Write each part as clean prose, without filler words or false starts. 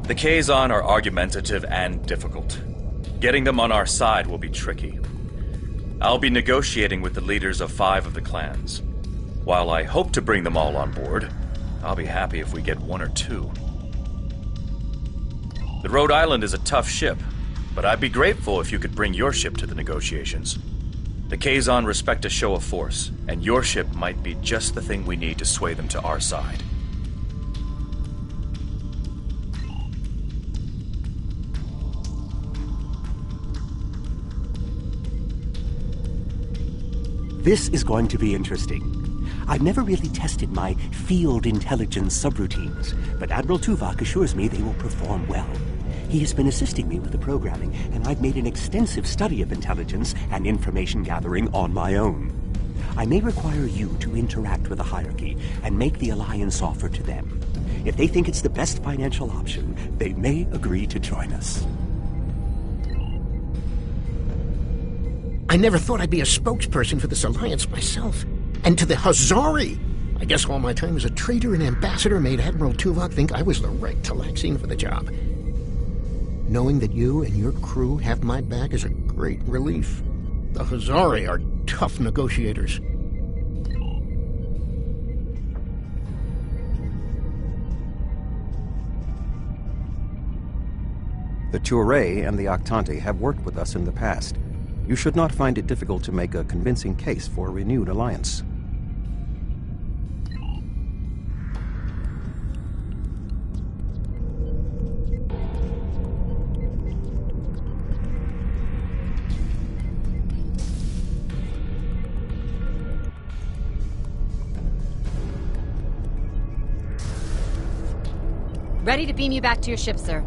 The Kazon are argumentative and difficult. Getting them on our side will be tricky. I'll be negotiating with the leaders of 5 of the clans. While I hope to bring them all on board, I'll be happy if we get 1 or 2. The Rhode Island is a tough ship, but I'd be grateful if you could bring your ship to the negotiations. The Kazon respect a show of force, and your ship might be just the thing we need to sway them to our side. This is going to be interesting. I've never really tested my field intelligence subroutines, but Admiral Tuvok assures me they will perform well. He has been assisting me with the programming, and I've made an extensive study of intelligence and information gathering on my own. I may require you to interact with the hierarchy and make the Alliance offer to them. If they think it's the best financial option, they may agree to join us. I never thought I'd be a spokesperson for this alliance myself. And to the Hazari! I guess all my time as a trader and ambassador made Admiral Tuvok think I was the right Talaxian for the job. Knowing that you and your crew have my back is a great relief. The Hazari are tough negotiators. The Touré and the Octante have worked with us in the past. You should not find it difficult to make a convincing case for a renewed alliance. Ready to beam you back to your ship, sir.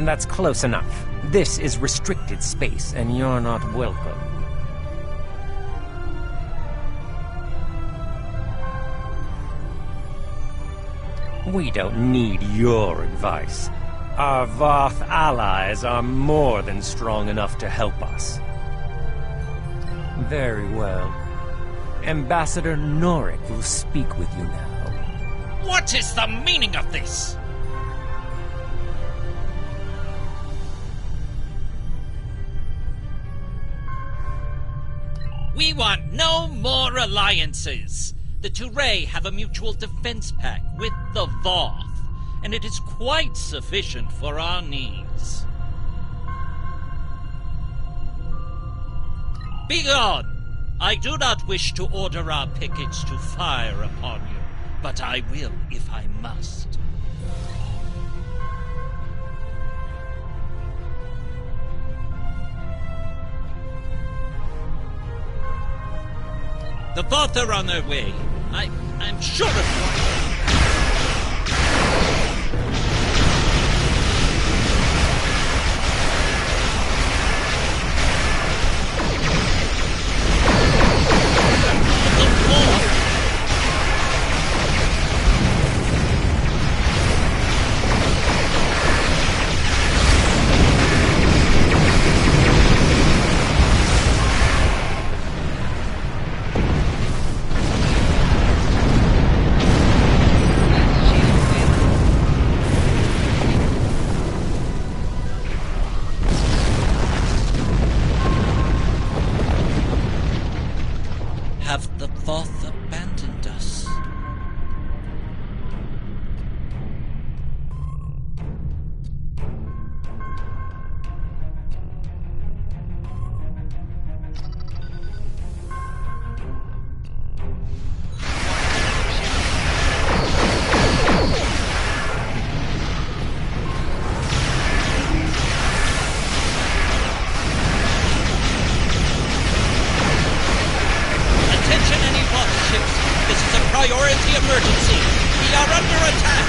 That's close enough. This is restricted space, and you're not welcome. We don't need your advice. Our Voth allies are more than strong enough to help us. Very well. Ambassador Norik will speak with you now. What is the meaning of this? We want no more alliances. The Touré have a mutual defense pact with the Voth, and it is quite sufficient for our needs. Begone! I do not wish to order our pickets to fire upon you, but I will if I must. The Voth are on their way. I'm sure of it. Have the Voth abandoned us? Priority emergency! We are under attack!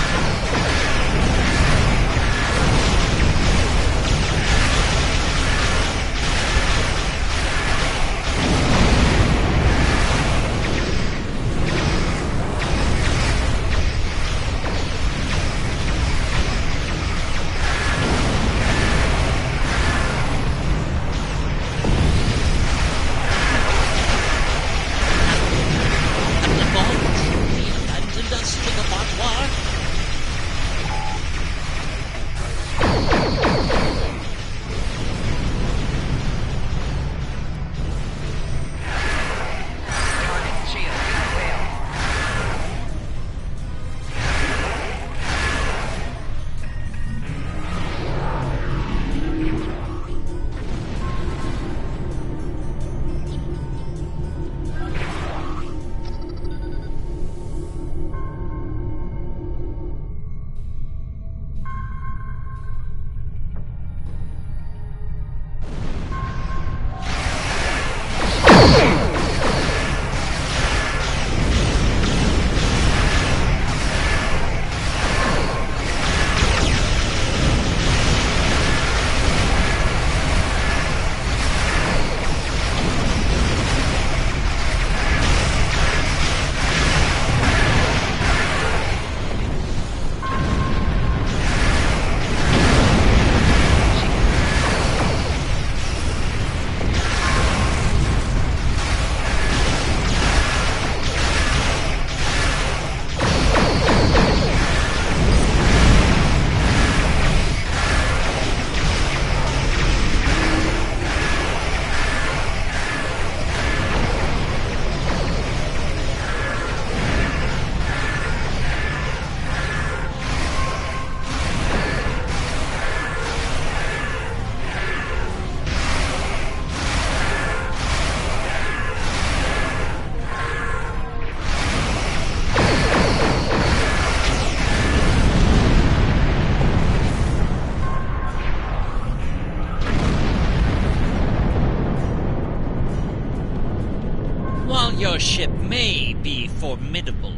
Your ship may be formidable.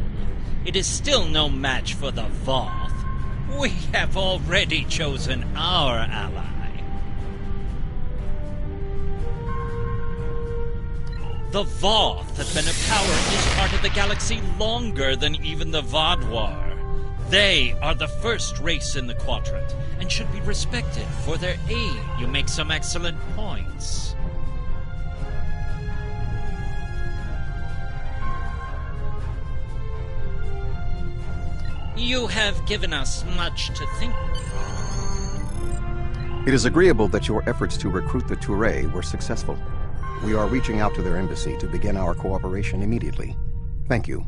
It is still no match for the Voth. We have already chosen our ally. The Voth have been a power in this part of the galaxy longer than even the Vaadwaur. They are the first race in the quadrant, and should be respected for their aid. You make some excellent points. You have given us much to think. It is agreeable that your efforts to recruit the Touré were successful. We are reaching out to their embassy to begin our cooperation immediately. Thank you.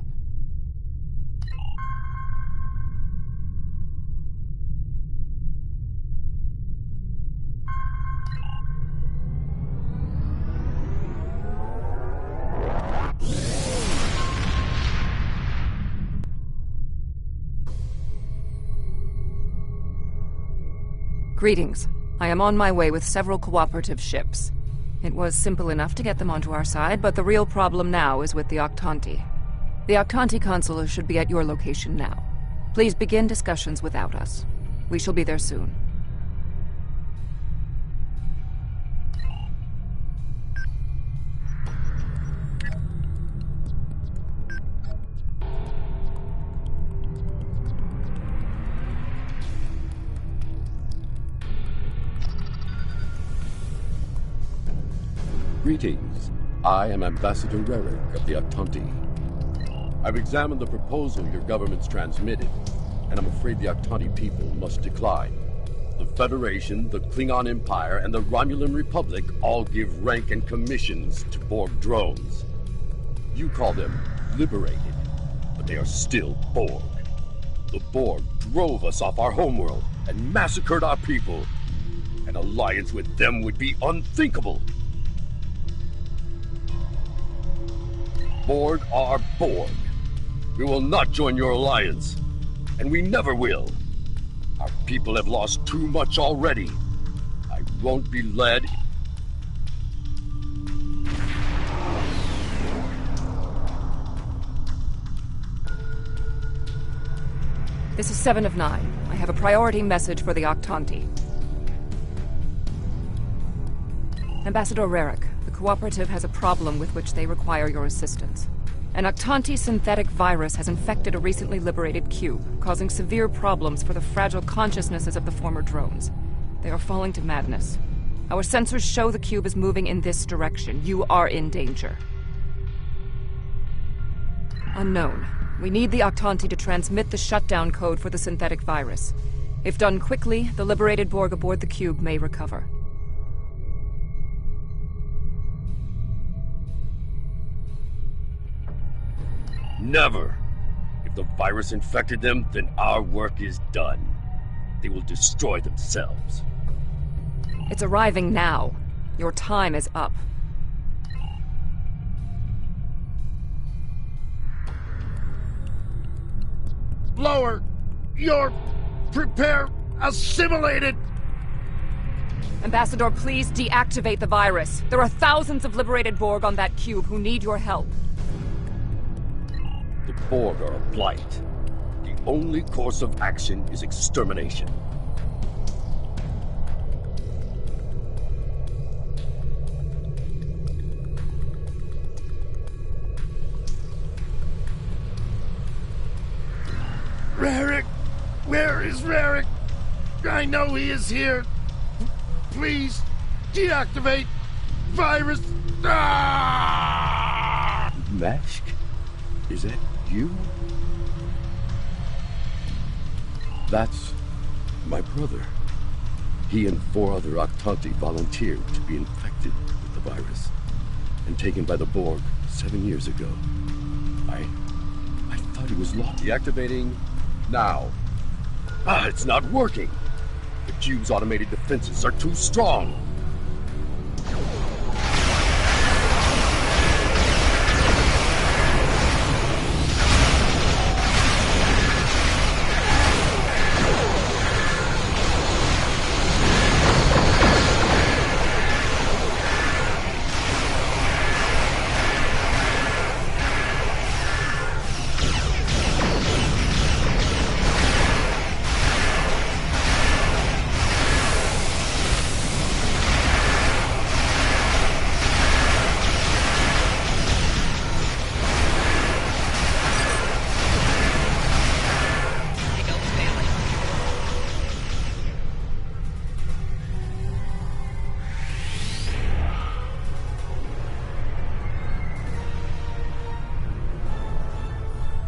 Greetings. I am on my way with several cooperative ships. It was simple enough to get them onto our side, but the real problem now is with the Octanti. The Octanti consular should be at your location now. Please begin discussions without us. We shall be there soon. Greetings. I am Ambassador Rarick of the Octanti. I've examined the proposal your government's transmitted, and I'm afraid the Octanti people must decline. The Federation, the Klingon Empire, and the Romulan Republic all give rank and commissions to Borg drones. You call them liberated, but they are still Borg. The Borg drove us off our homeworld and massacred our people. An alliance with them would be unthinkable. Borg are Borg. We will not join your alliance, and we never will. Our people have lost too much already. I won't be led. This is 7 of 9. I have a priority message for the Octanti. Ambassador Rarick, the Cooperative has a problem with which they require your assistance. An Octanti synthetic virus has infected a recently liberated cube, causing severe problems for the fragile consciousnesses of the former drones. They are falling to madness. Our sensors show the cube is moving in this direction. You are in danger. Unknown. We need the Octanti to transmit the shutdown code for the synthetic virus. If done quickly, the liberated Borg aboard the cube may recover. Never! If the virus infected them, then our work is done. They will destroy themselves. It's arriving now. Your time is up. Lower! You're... assimilated! Ambassador, please deactivate the virus. There are thousands of liberated Borg on that cube who need your help. The Borg are a blight. The only course of action is extermination. Rarick! Where is Rarick? I know he is here. Please, deactivate virus. Ah! Mask? Is that you? That's my brother. He and 4 other Octanti volunteered to be infected with the virus and taken by the Borg 7 years ago. I thought he was lost. Deactivating now. It's not working. The cube's automated defenses are too strong.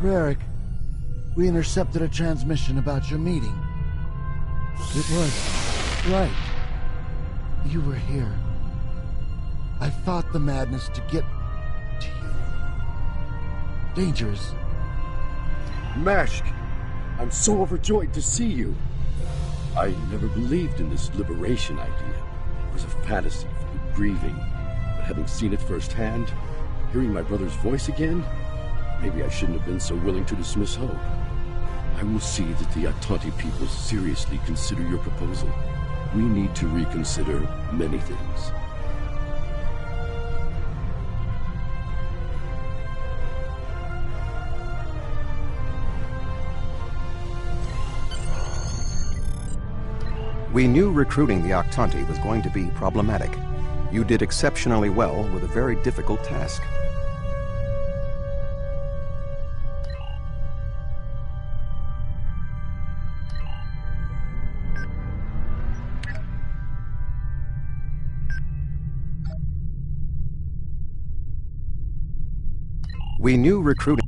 Rarick, we intercepted a transmission about your meeting. It was right. You were here. I fought the madness to get to you. Dangerous. Mashk, I'm so overjoyed to see you. I never believed in this liberation idea. It was a fantasy for the grieving. But having seen it firsthand, hearing my brother's voice again, maybe I shouldn't have been so willing to dismiss hope. I will see that the Attanti people seriously consider your proposal. We need to reconsider many things. We knew recruiting the Octanti was going to be problematic. You did exceptionally well with a very difficult task. We knew recruiting...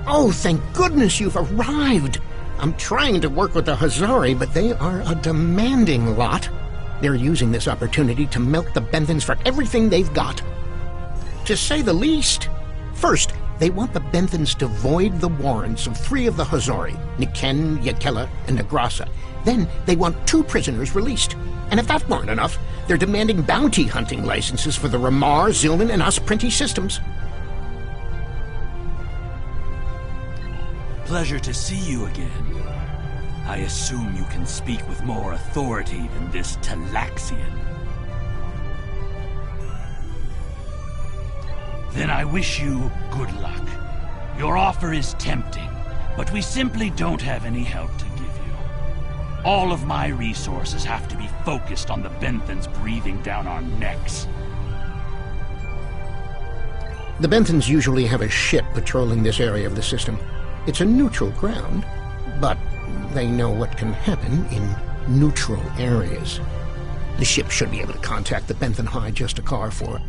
Oh, thank goodness you've arrived! I'm trying to work with the Hazari, but they are a demanding lot. They're using this opportunity to milk the Benthans for everything they've got. To say the least. First, they want the Benthans to void the warrants of 3 of the Hazari, Niken, Yakela, and Negrasa. Then they want 2 prisoners released. And if that weren't enough, they're demanding bounty hunting licenses for the Ramar, Zilnan, and Osprinti systems. Pleasure to see you again. I assume you can speak with more authority than this Talaxian. Then I wish you good luck. Your offer is tempting, but we simply don't have any help to give you. All of my resources have to be focused on the Benthans breathing down our necks. The Benthans usually have a ship patrolling this area of the system. It's a neutral ground, but they know what can happen in neutral areas. The ship should be able to contact the Benthan High Justicar for it.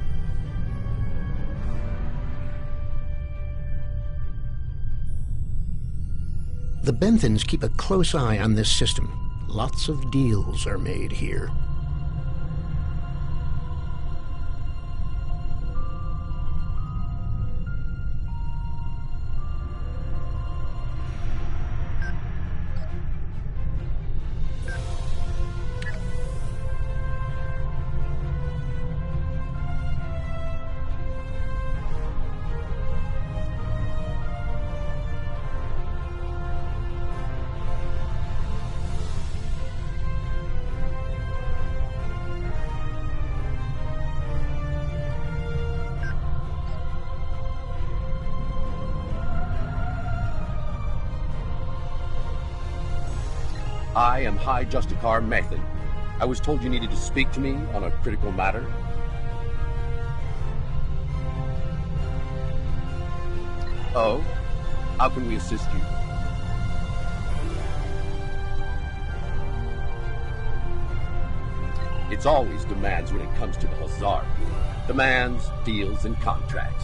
The Benthans keep a close eye on this system. Lots of deals are made here. I am High Justicar Mathan. I was told you needed to speak to me on a critical matter. Oh? How can we assist you? It's always demands when it comes to the Hazari. Demands, deals, and contracts.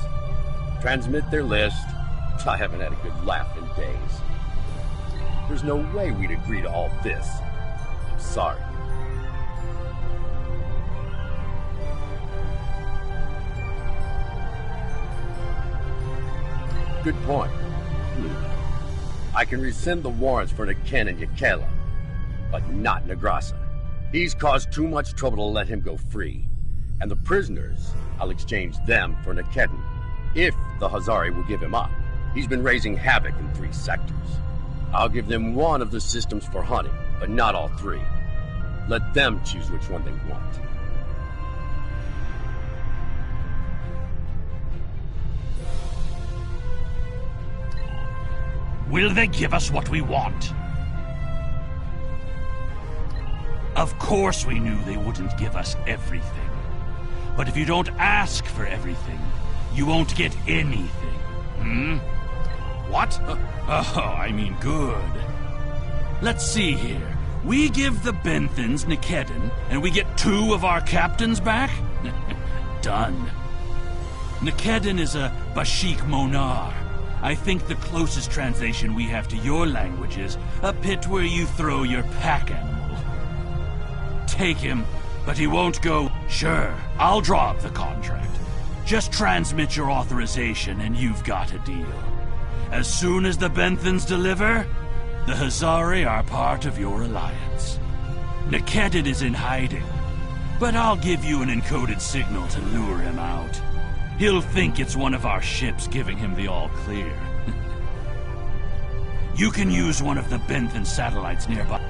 Transmit their list. I haven't had a good laugh in days. There's no way we'd agree to all this. I'm sorry. Good point. I can rescind the warrants for Niken and Yakela, but not Negrasa. He's caused too much trouble to let him go free. And the prisoners, I'll exchange them for Nikedin, if the Hazari will give him up. He's been raising havoc in 3 sectors. I'll give them one of the systems for hunting, but not all 3. Let them choose which one they want. Will they give us what we want? Of course we knew they wouldn't give us everything. But if you don't ask for everything, you won't get anything. Hmm? What? Oh, I mean good. Let's see here. We give the Benthans Nikedin, and we get 2 of our captains back? Done. Nikedin is a Bashik Monar. I think the closest translation we have to your language is a pit where you throw your pack animal. Take him, but he won't go. Sure, I'll draw up the contract. Just transmit your authorization and you've got a deal. As soon as the Benthans deliver, the Hazari are part of your alliance. Nikedin is in hiding, but I'll give you an encoded signal to lure him out. He'll think it's one of our ships giving him the all-clear. You can use one of the Benthan satellites nearby.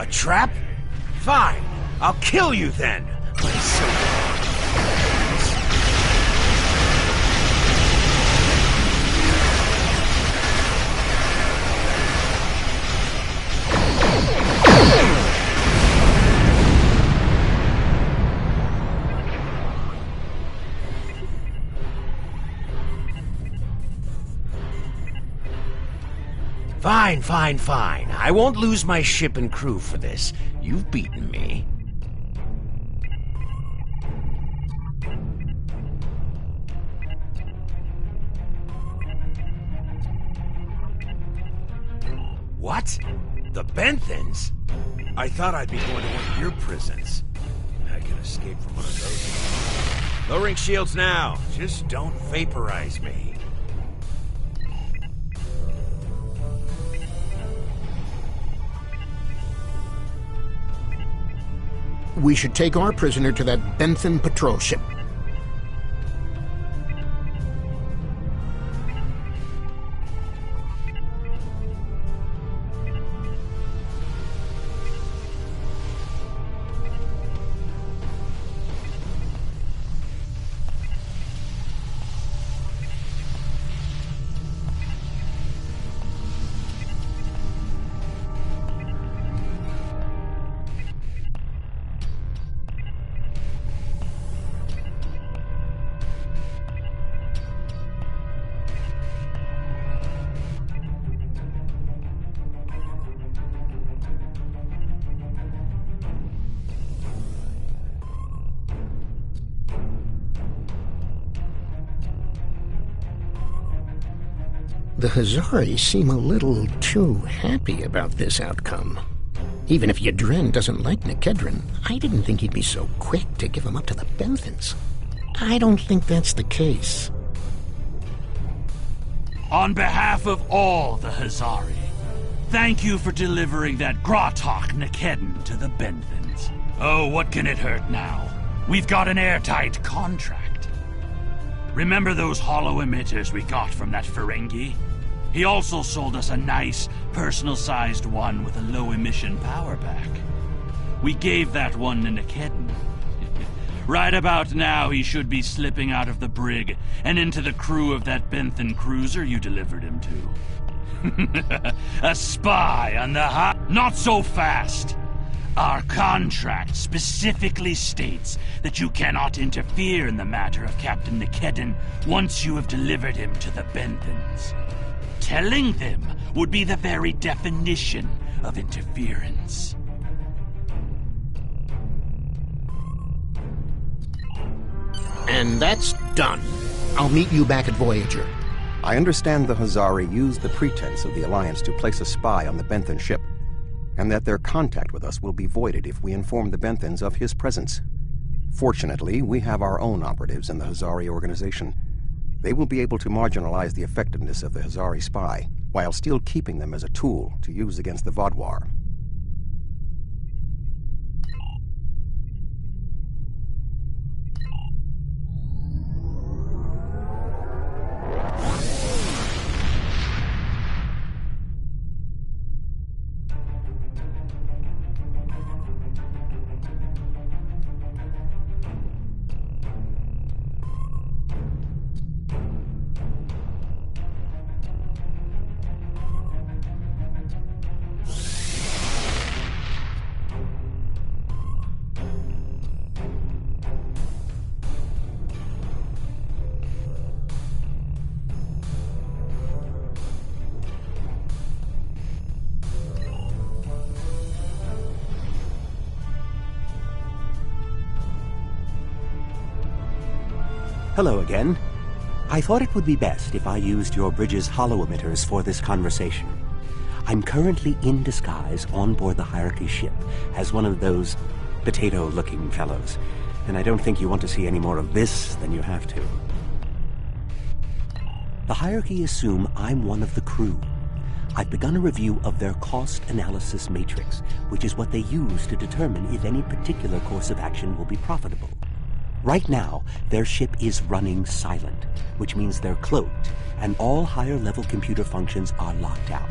A trap? Fine. I'll kill you then. But it's so Fine. I won't lose my ship and crew for this. You've beaten me. What? The Benthans? I thought I'd be going to one of your prisons. I can escape from one of those. Lowering shields now. Just don't vaporize me. We should take our prisoner to that Benthan patrol ship. The Hazari seem a little too happy about this outcome. Even if Yadren doesn't like Nikedrin, I didn't think he'd be so quick to give him up to the Benthans. I don't think that's the case. On behalf of all the Hazari, thank you for delivering that Gratok Nikedin to the Benthans. Oh, what can it hurt now? We've got an airtight contract. Remember those hollow emitters we got from that Ferengi? He also sold us a nice, personal-sized one with a low-emission power pack. We gave that one to Nikedin. Right about now, he should be slipping out of the brig and into the crew of that Benthan cruiser you delivered him to. A spy on the Not so fast! Our contract specifically states that you cannot interfere in the matter of Captain Nikedin once you have delivered him to the Benthans. Telling them would be the very definition of interference. And that's done. I'll meet you back at Voyager. I understand the Hazari used the pretense of the Alliance to place a spy on the Benthan ship, and that their contact with us will be voided if we inform the Benthans of his presence. Fortunately, we have our own operatives in the Hazari organization. They will be able to marginalize the effectiveness of the Hazari spy, while still keeping them as a tool to use against the Vaadwaur. Hello again. I thought it would be best if I used your bridge's holo emitters for this conversation. I'm currently in disguise on board the Hierarchy ship as one of those potato-looking fellows, and I don't think you want to see any more of this than you have to. The Hierarchy assume I'm one of the crew. I've begun a review of their cost analysis matrix, which is what they use to determine if any particular course of action will be profitable. Right now, their ship is running silent, which means they're cloaked, and all higher-level computer functions are locked out.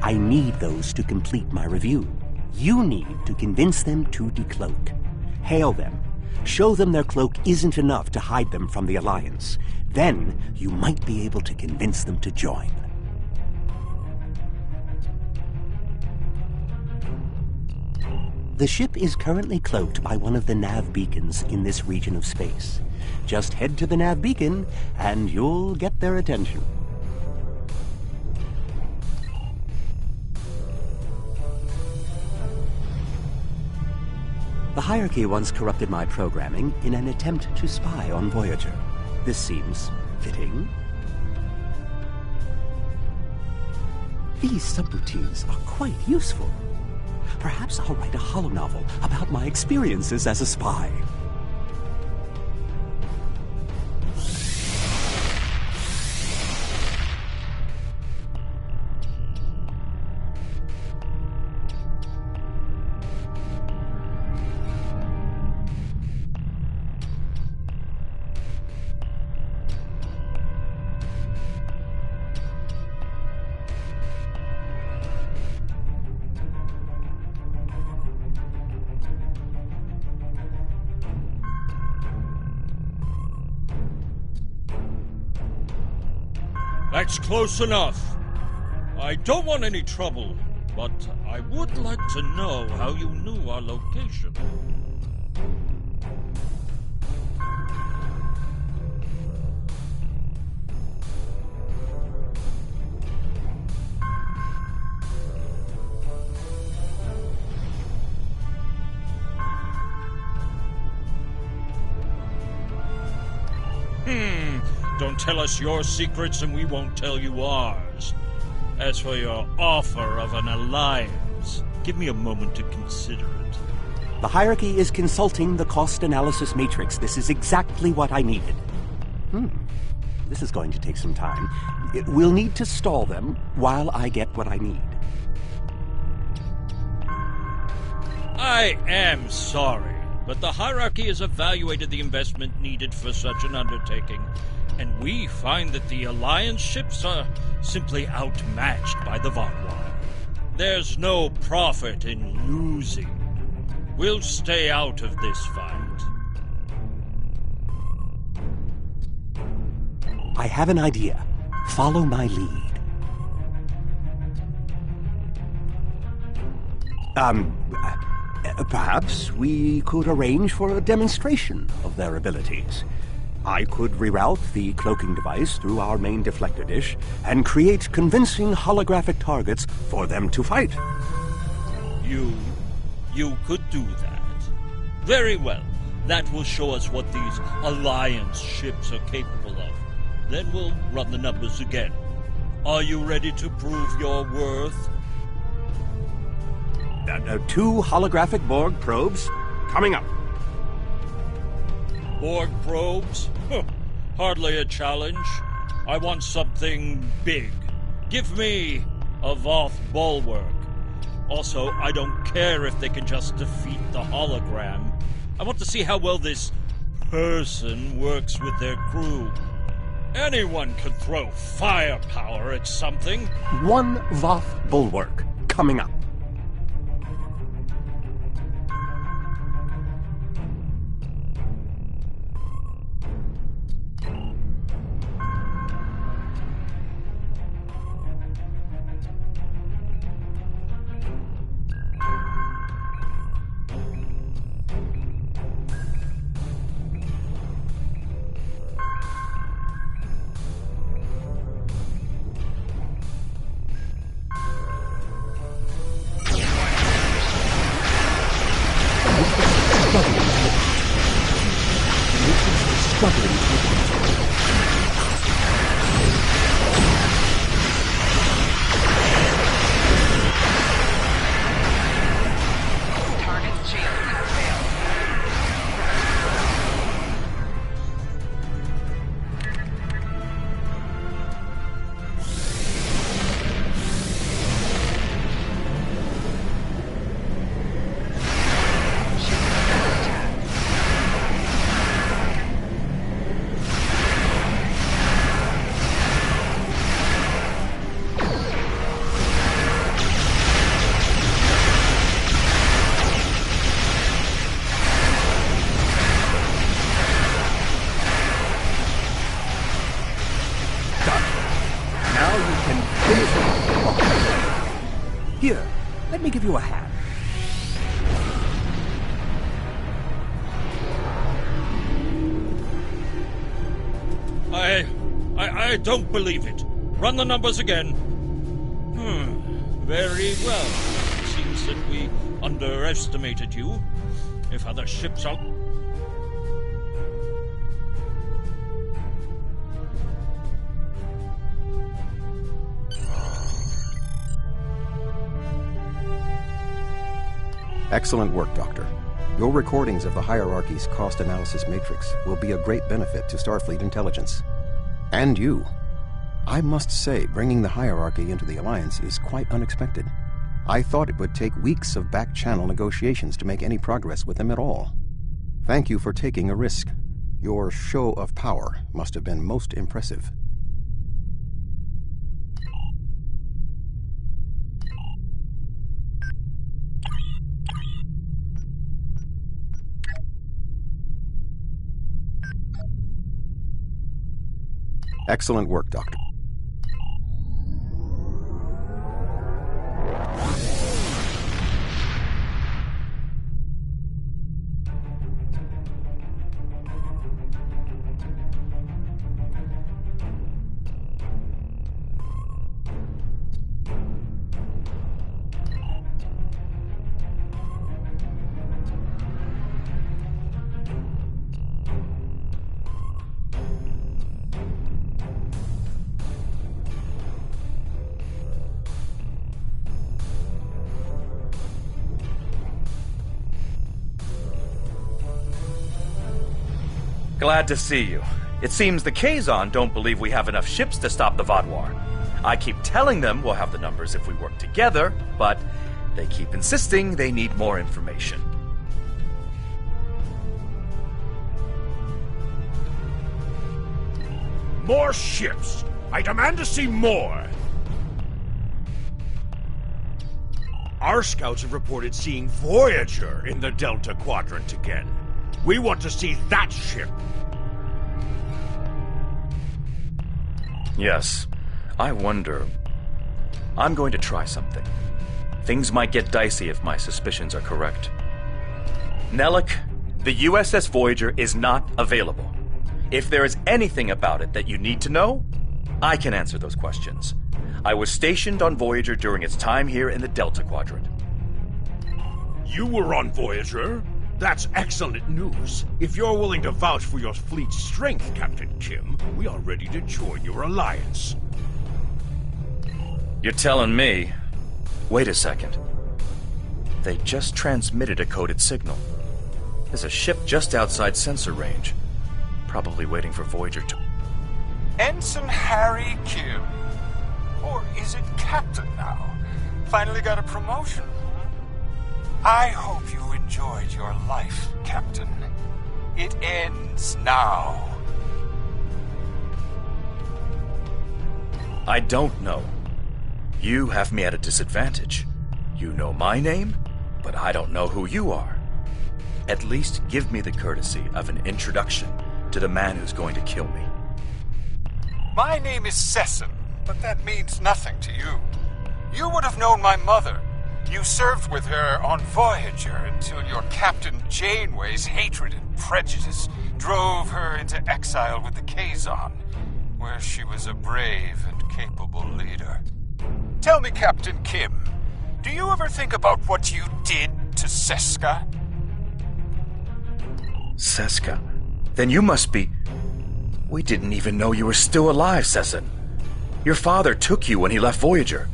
I need those to complete my review. You need to convince them to decloak. Hail them. Show them their cloak isn't enough to hide them from the Alliance. Then, you might be able to convince them to join. The ship is currently cloaked by one of the nav beacons in this region of space. Just head to the nav beacon, and you'll get their attention. The Hierarchy once corrupted my programming in an attempt to spy on Voyager. This seems fitting. These subroutines are quite useful. Perhaps I'll write a holonovel about my experiences as a spy. That's close enough. I don't want any trouble, but I would like to know how you knew our location. Don't tell us your secrets and we won't tell you ours. As for your offer of an alliance, give me a moment to consider it. The Hierarchy is consulting the cost analysis matrix. This is exactly what I needed. This is going to take some time. We'll need to stall them while I get what I need. I am sorry, but the Hierarchy has evaluated the investment needed for such an undertaking, and we find that the Alliance ships are simply outmatched by the Vaadwaur. There's no profit in losing. We'll stay out of this fight. I have an idea. Follow my lead. Perhaps we could arrange for a demonstration of their abilities. I could reroute the cloaking device through our main deflector dish and create convincing holographic targets for them to fight. You could do that. Very well. That will show us what these Alliance ships are capable of. Then we'll run the numbers again. Are you ready to prove your worth? 2 holographic Borg probes coming up. Borg probes? Hardly a challenge. I want something big. Give me a Voth bulwark. Also, I don't care if they can just defeat the hologram. I want to see how well this person works with their crew. Anyone can throw firepower at something. 1 Voth bulwark coming up. Here, let me give you a hand. I don't believe it. Run the numbers again. Very well. It seems that we underestimated you. If other ships are... Excellent work, Doctor. Your recordings of the Hierarchy's cost analysis matrix will be a great benefit to Starfleet intelligence. And you. I must say, bringing the Hierarchy into the Alliance is quite unexpected. I thought it would take weeks of back-channel negotiations to make any progress with them at all. Thank you for taking a risk. Your show of power must have been most impressive. Excellent work, Doctor. Glad to see you. It seems the Kazon don't believe we have enough ships to stop the Vaadwaur. I keep telling them we'll have the numbers if we work together, but they keep insisting they need more information. More ships! I demand to see more! Our scouts have reported seeing Voyager in the Delta Quadrant again. We want to see that ship! Yes. I wonder... I'm going to try something. Things might get dicey if my suspicions are correct. Nellick, the USS Voyager is not available. If there is anything about it that you need to know, I can answer those questions. I was stationed on Voyager during its time here in the Delta Quadrant. You were on Voyager? That's excellent news. If you're willing to vouch for your fleet's strength, Captain Kim, we are ready to join your alliance. You're telling me... Wait a second. They just transmitted a coded signal. There's a ship just outside sensor range. Probably waiting for Voyager to... Ensign Harry Kim. Or is it Captain now? Finally got a promotion. I hope you enjoyed your life, Captain. It ends now. I don't know. You have me at a disadvantage. You know my name, but I don't know who you are. At least give me the courtesy of an introduction to the man who's going to kill me. My name is Sesson, but that means nothing to you. You would have known my mother. You served with her on Voyager until your Captain Janeway's hatred and prejudice drove her into exile with the Kazon, where she was a brave and capable leader. Tell me, Captain Kim, do you ever think about what you did to Seska? Seska? Then you must be... We didn't even know you were still alive, Sesson. Your father took you when he left Voyager.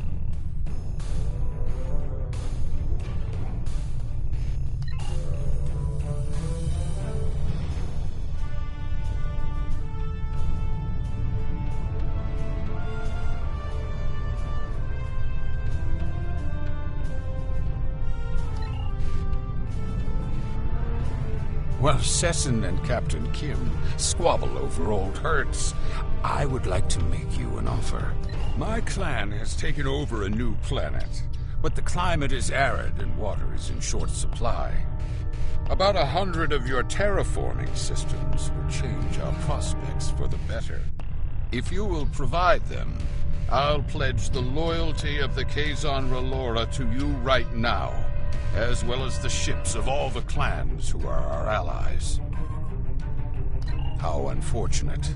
While Sesson and Captain Kim squabble over old hurts, I would like to make you an offer. My clan has taken over a new planet, but the climate is arid and water is in short supply. About 100 of your terraforming systems would change our prospects for the better. If you will provide them, I'll pledge the loyalty of the Kazon Relora to you right now, as well as the ships of all the clans who are our allies. How unfortunate.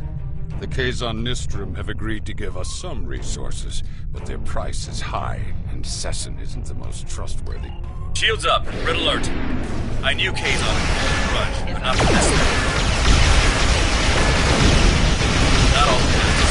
The Kazon Nistrum have agreed to give us some resources, but their price is high, and Sesson isn't the most trustworthy. Shields up. Red alert. I knew Kazon would grudge, but not for this. Not all planets.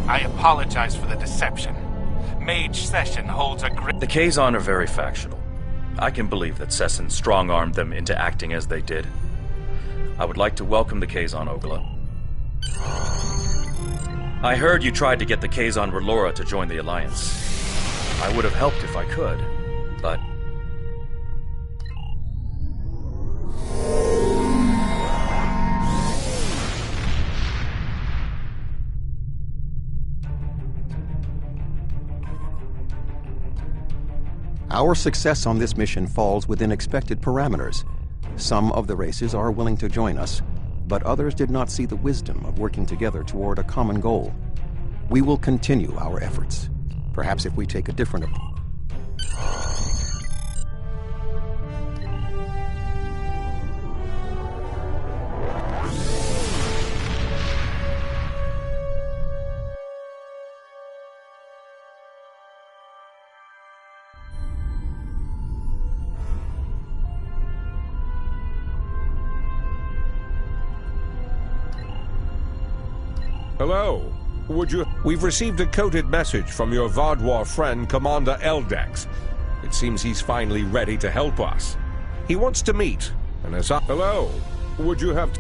I apologize for the deception. Mage Session holds a great... The Kazon are very factional. I can believe that Sesson strong-armed them into acting as they did. I would like to welcome the Kazon Ogla. I heard you tried to get the Kazon Relora to join the Alliance. I would have helped if I could, but... Our success on this mission falls within expected parameters. Some of the races are willing to join us, but others did not see the wisdom of working together toward a common goal. We will continue our efforts. Perhaps if we take a different approach. Hello. We've received a coded message from your Vaadwaur friend, Commander Eldex. It seems he's finally ready to help us. He wants to meet, and as Hello. Would you have...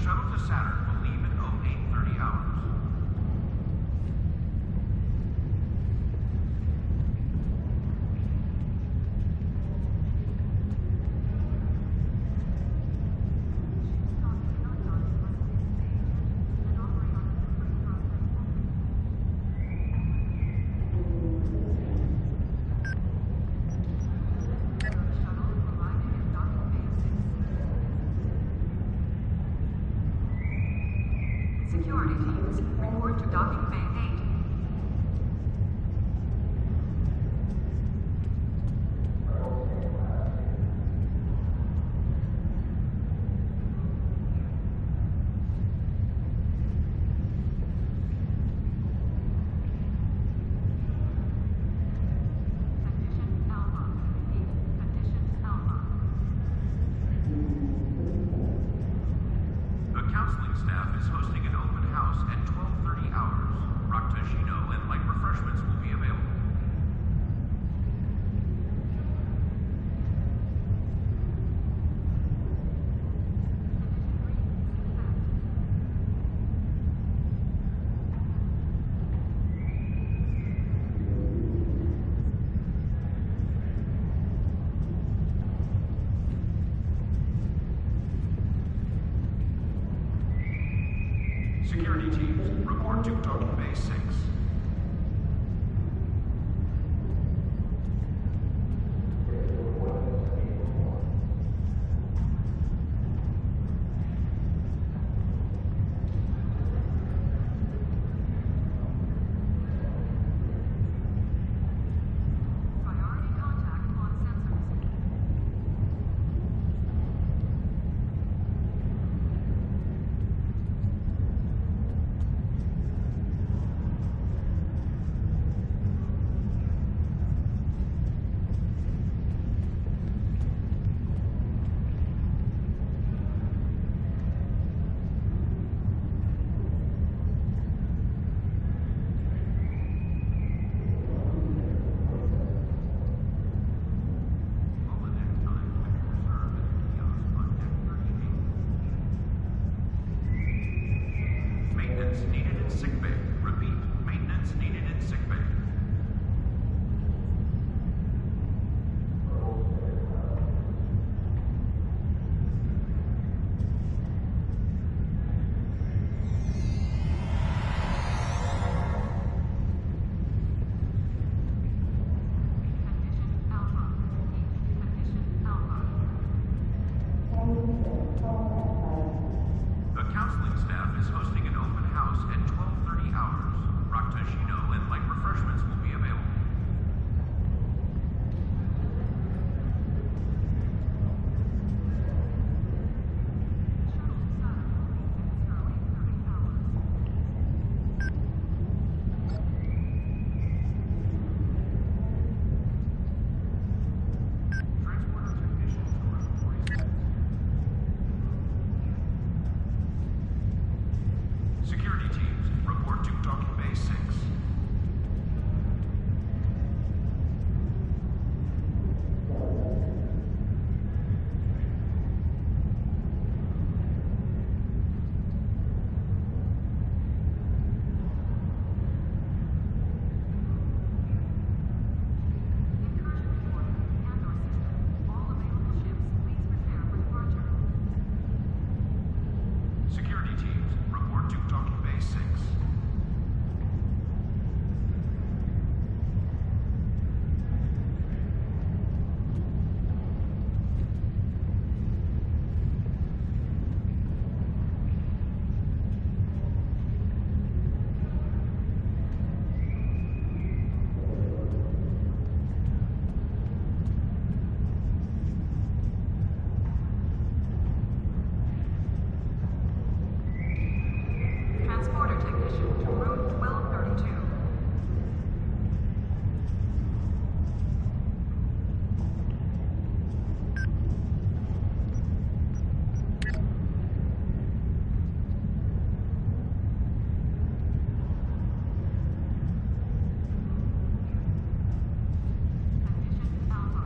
shuttle to Saturn will leave in 0830 hours. Security teams, report to docking bay 8. The counseling staff is hosting an open house at 12:30 hours. Raktajino and light refreshments will be available. Security teams, report to docking bay 6. Priority contact on sensors. Maintenance needed in sickbay. Repeat, maintenance needed in sickbay. The counseling staff is hosting an open house at 12:30 hours. Raktajino and light refreshments will be available. Transporter technician commercial reset. Security teams, report to docking bay 6. Incursion reported. Andor system. All available ships, please prepare for departure. Security teams, report to docking bay 6. Transporter technician to room 1232. Condition Alpha.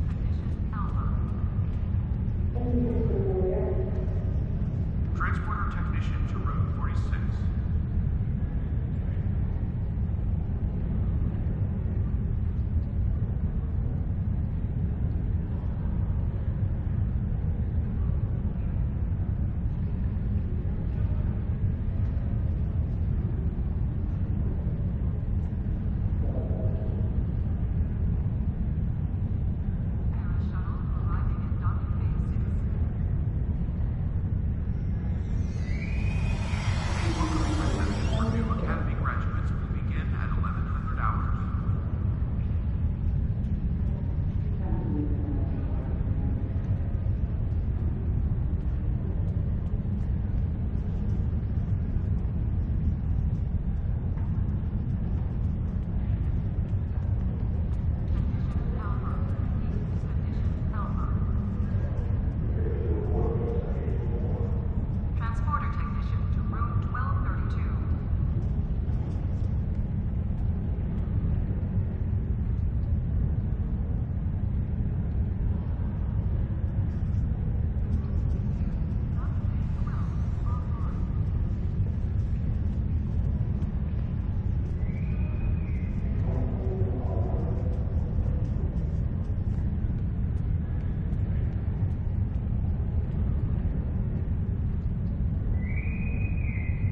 Condition Alpha. Transporter technician to room 46.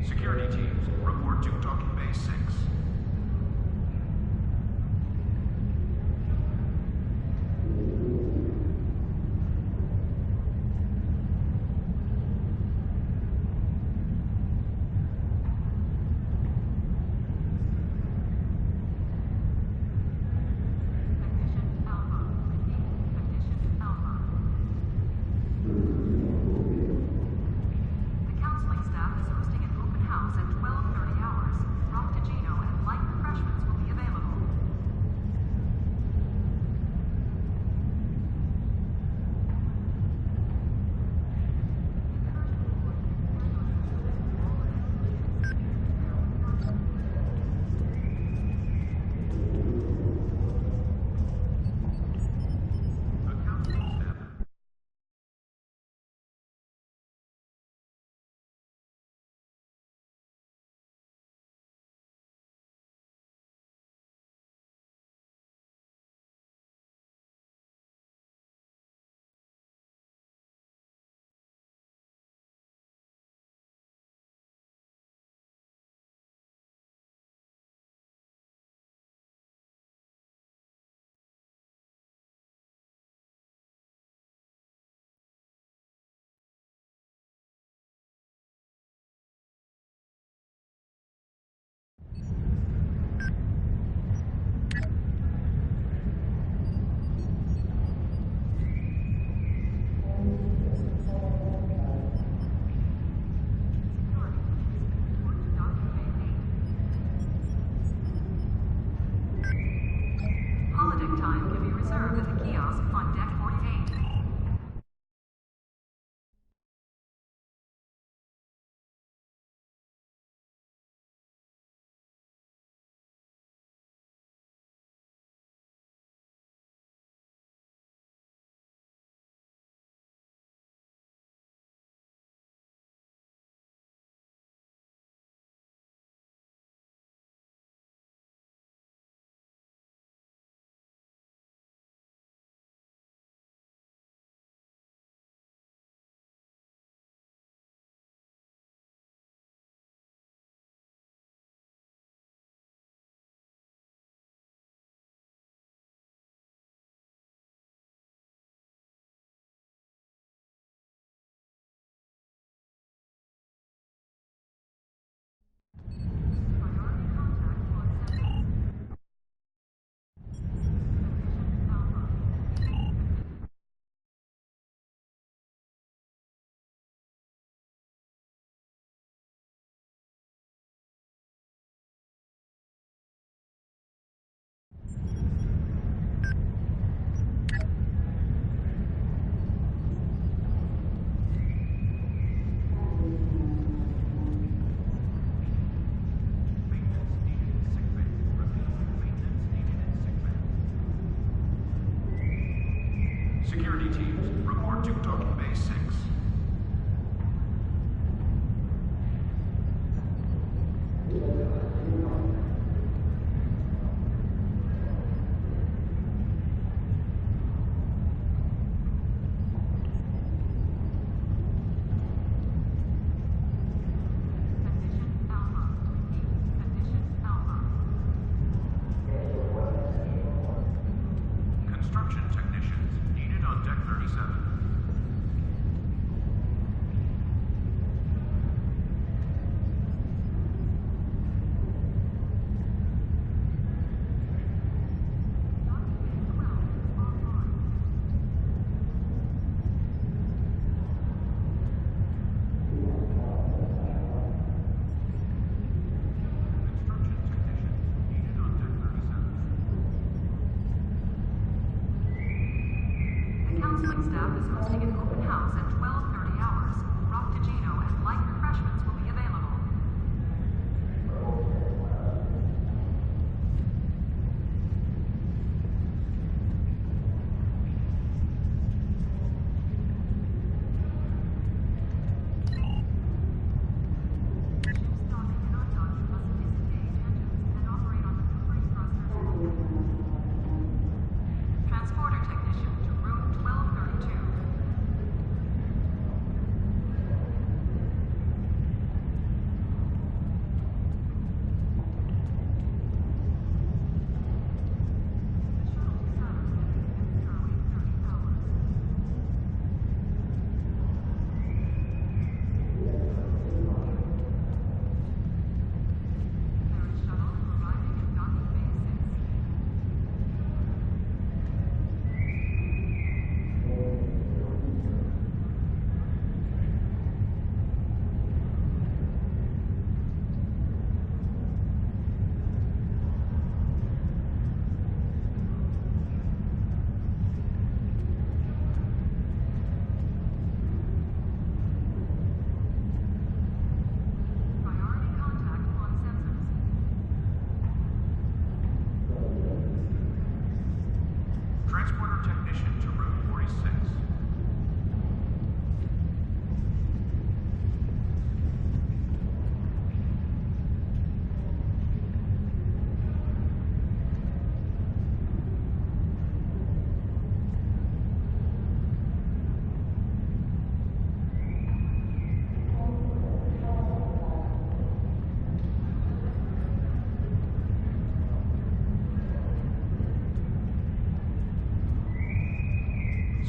Security teams, report to docking bay 6. Security teams, report to docking bay 6.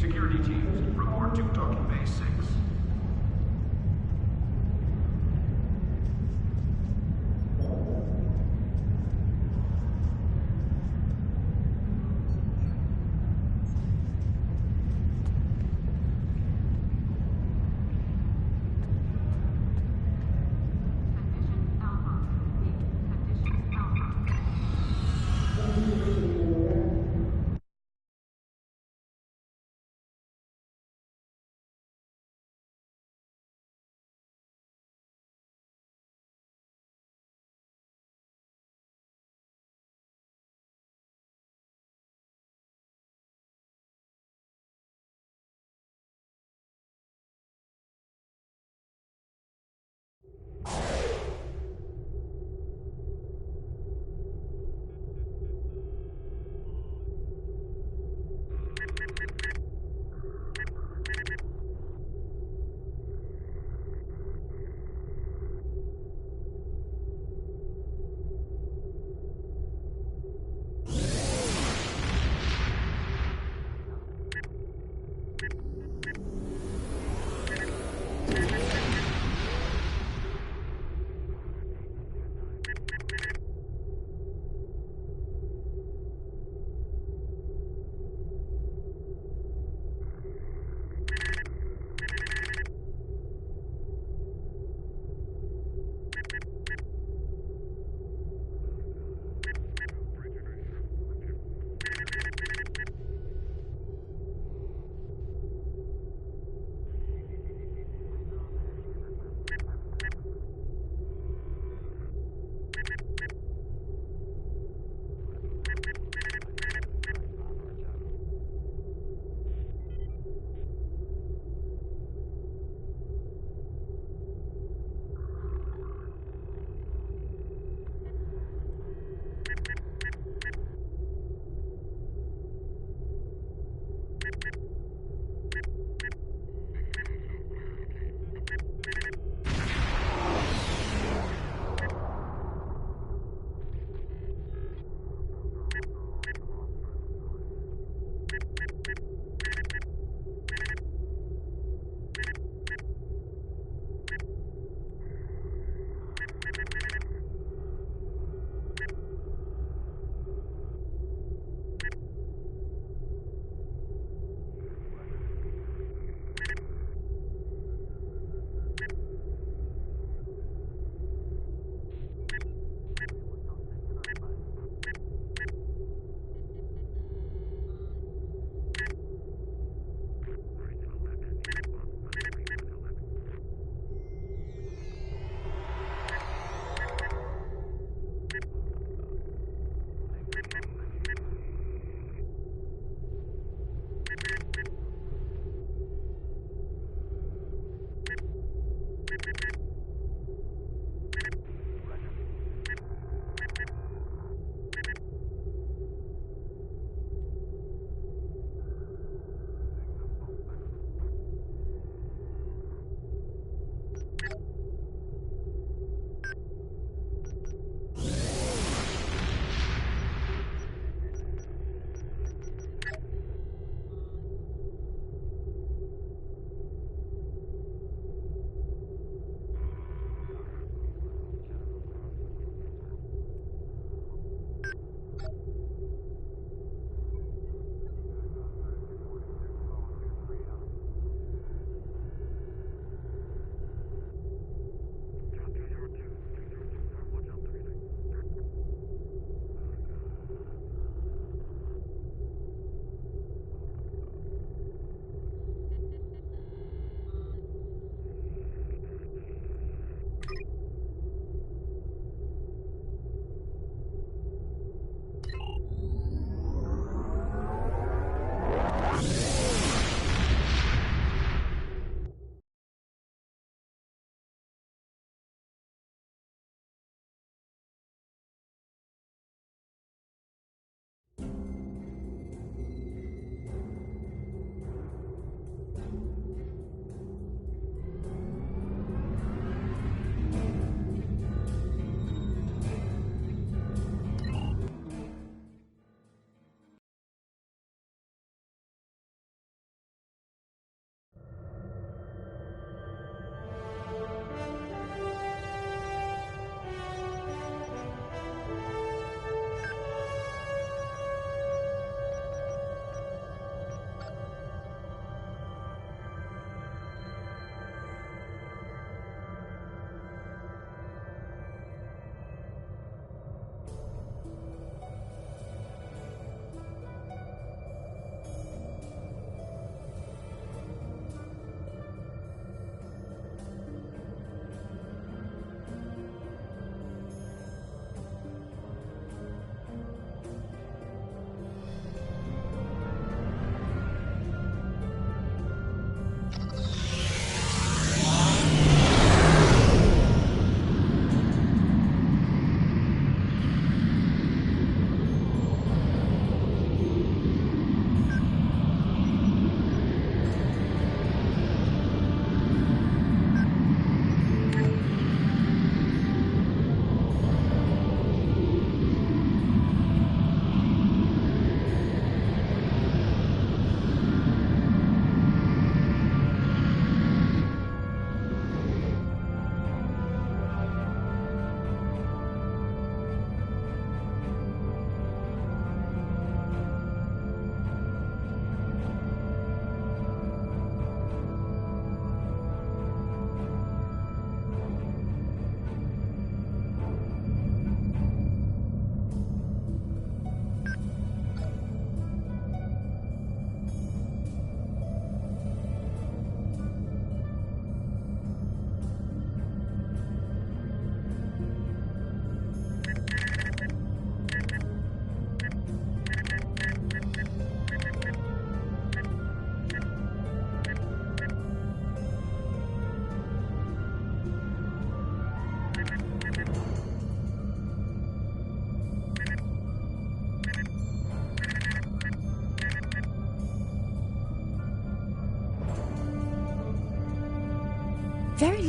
Security teams, report to Docking Bay 6.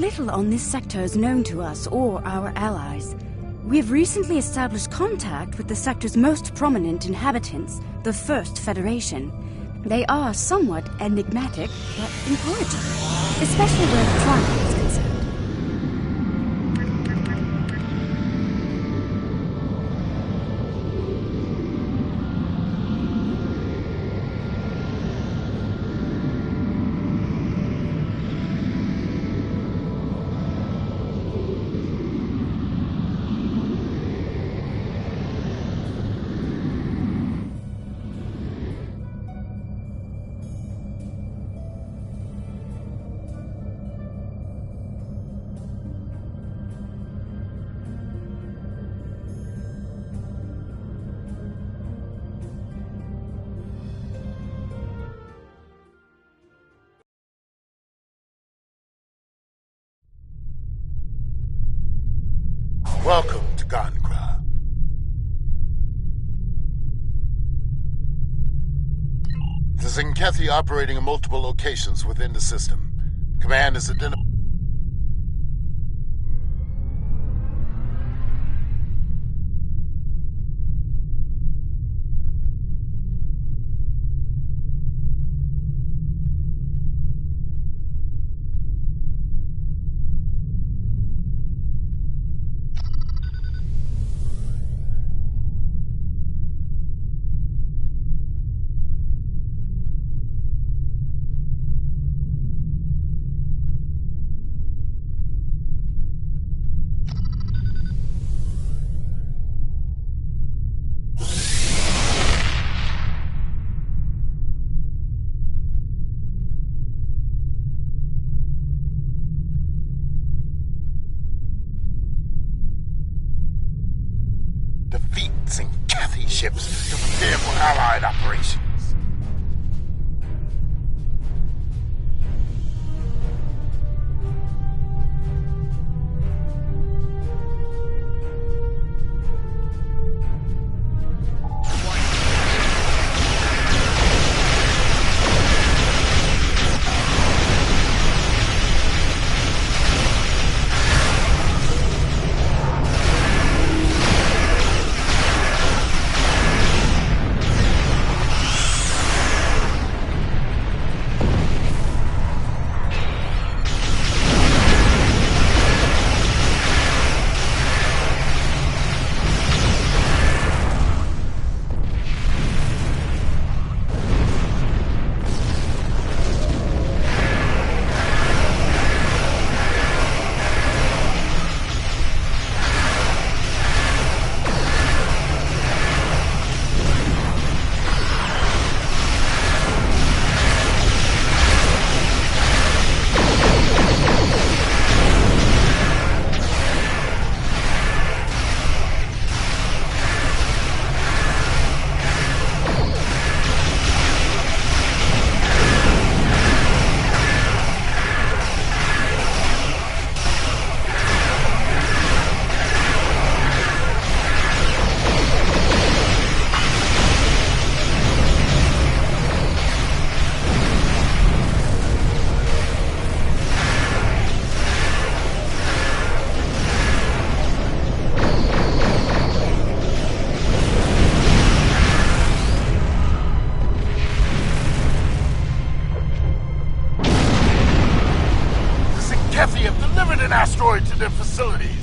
little on this sector is known to us or our allies. We have recently established contact with the sector's most prominent inhabitants, the First Federation. They are somewhat enigmatic, but encouraging, especially where the climate is concerned. Welcome to Gankra. The Zenkethi operating in multiple locations within the system. Command is identified. Defeat Zenkethi ships to prepare for Allied operations. Zenkethi have delivered an asteroid to their facilities.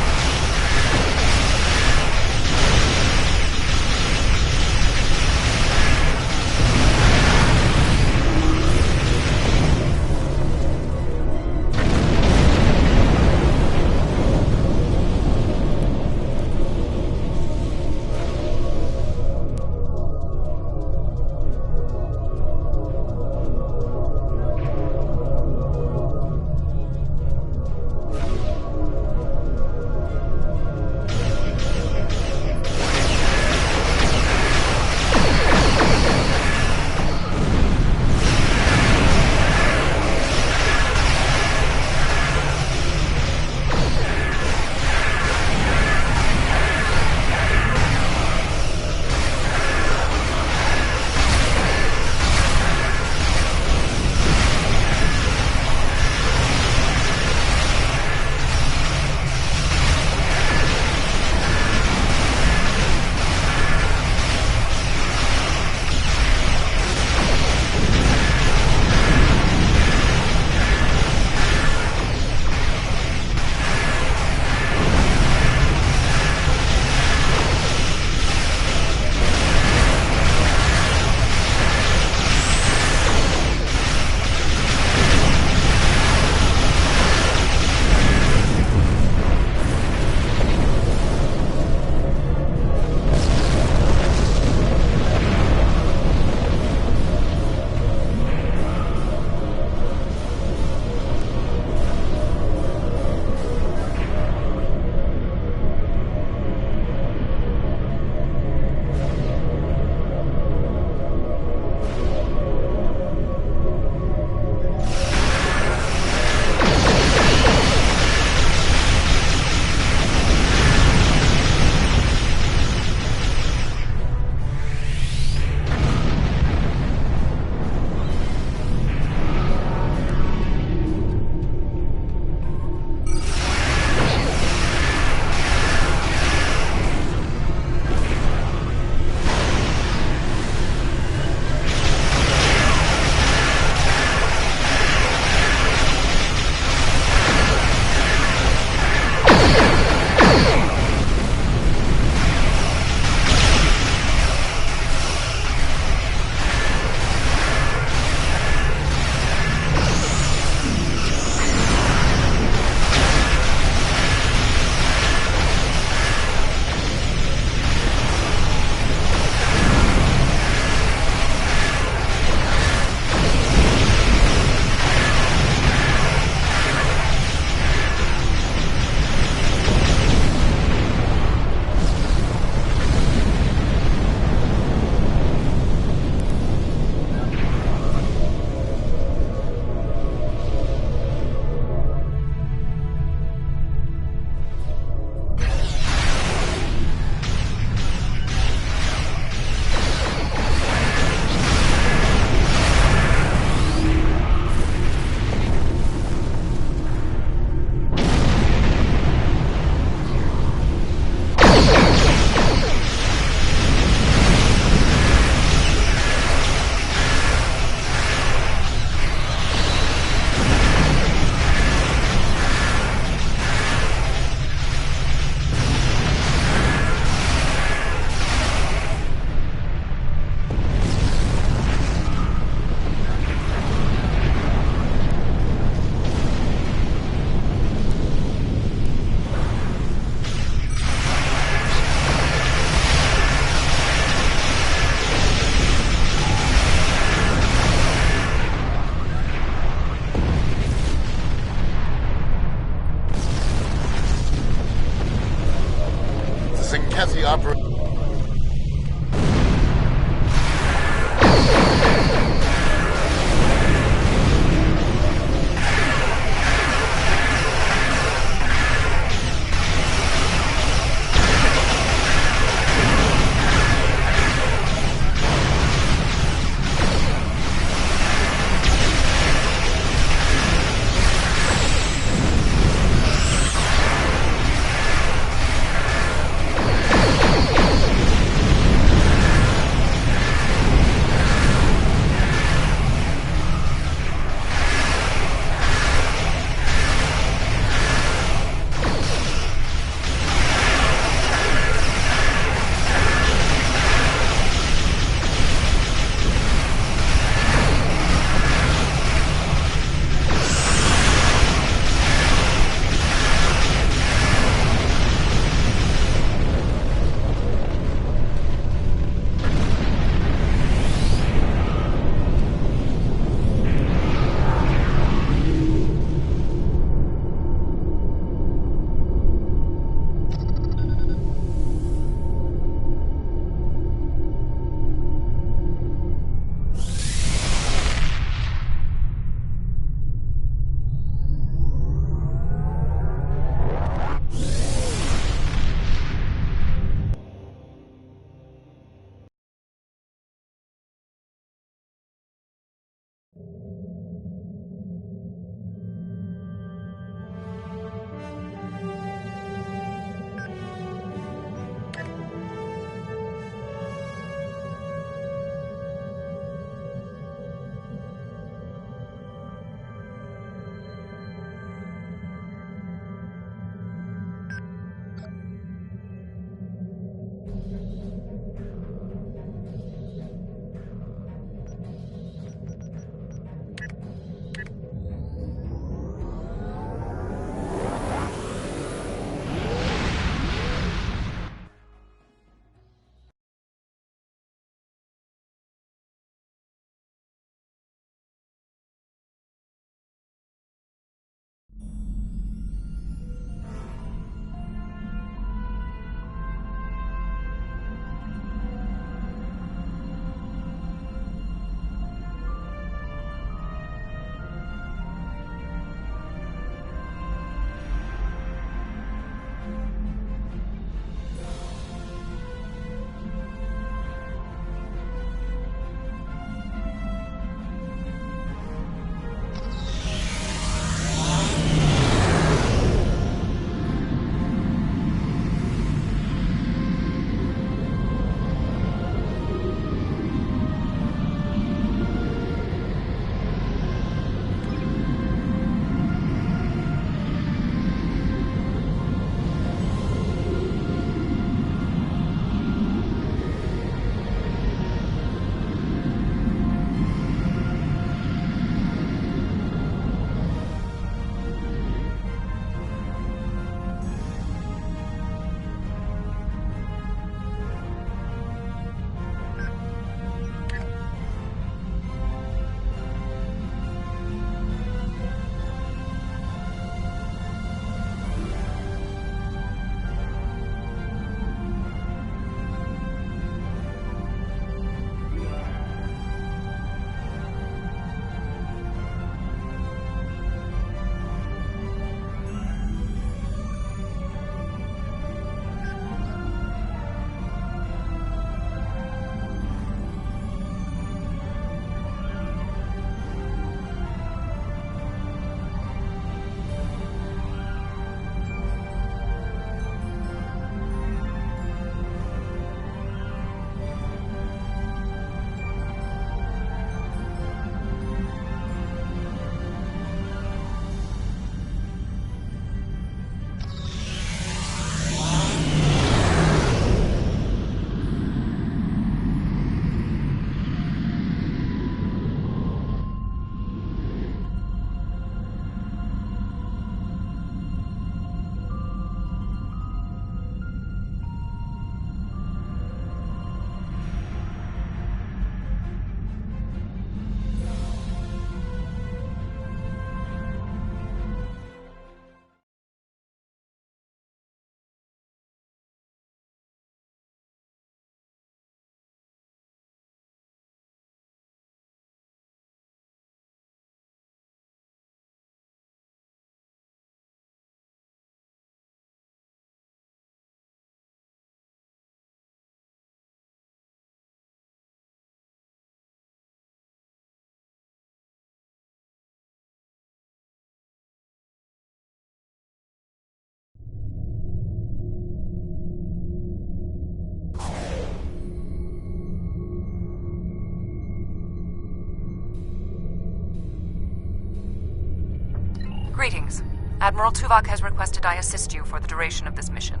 Greetings. Admiral Tuvok has requested I assist you for the duration of this mission.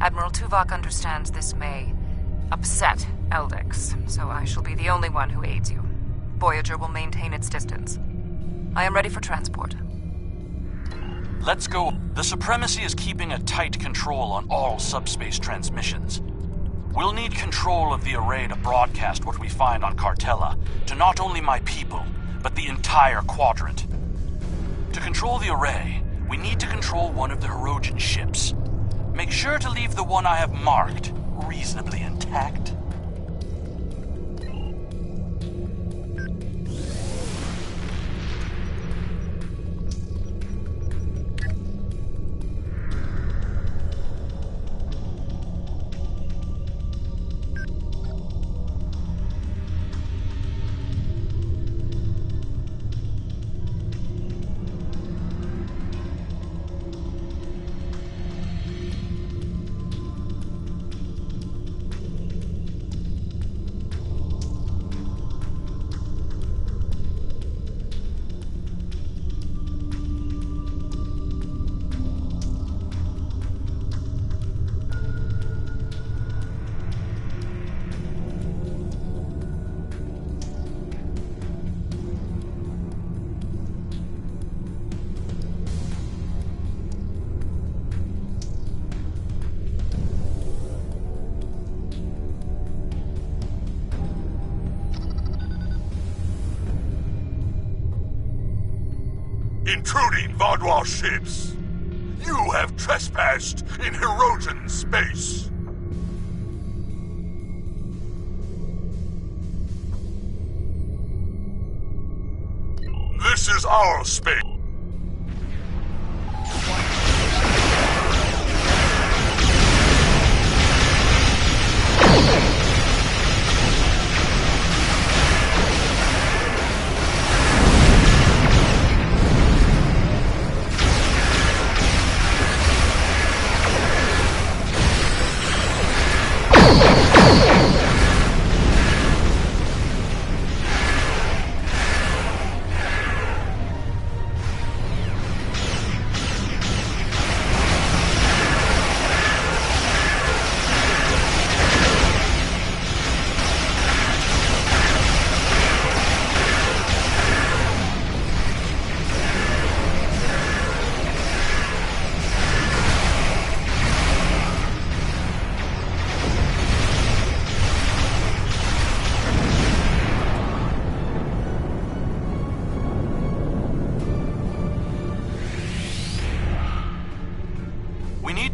Admiral Tuvok understands this may upset Eldex, so I shall be the only one who aids you. Voyager will maintain its distance. I am ready for transport. Let's go. The Supremacy is keeping a tight control on all subspace transmissions. We'll need control of the array to broadcast what we find on Cartella to not only my people, but the entire quadrant. To control the array, we need to control one of the Hirogen ships. Make sure to leave the one I have marked reasonably intact. Intruding Vaudouar ships! You have trespassed in Hirogen space! This is our space!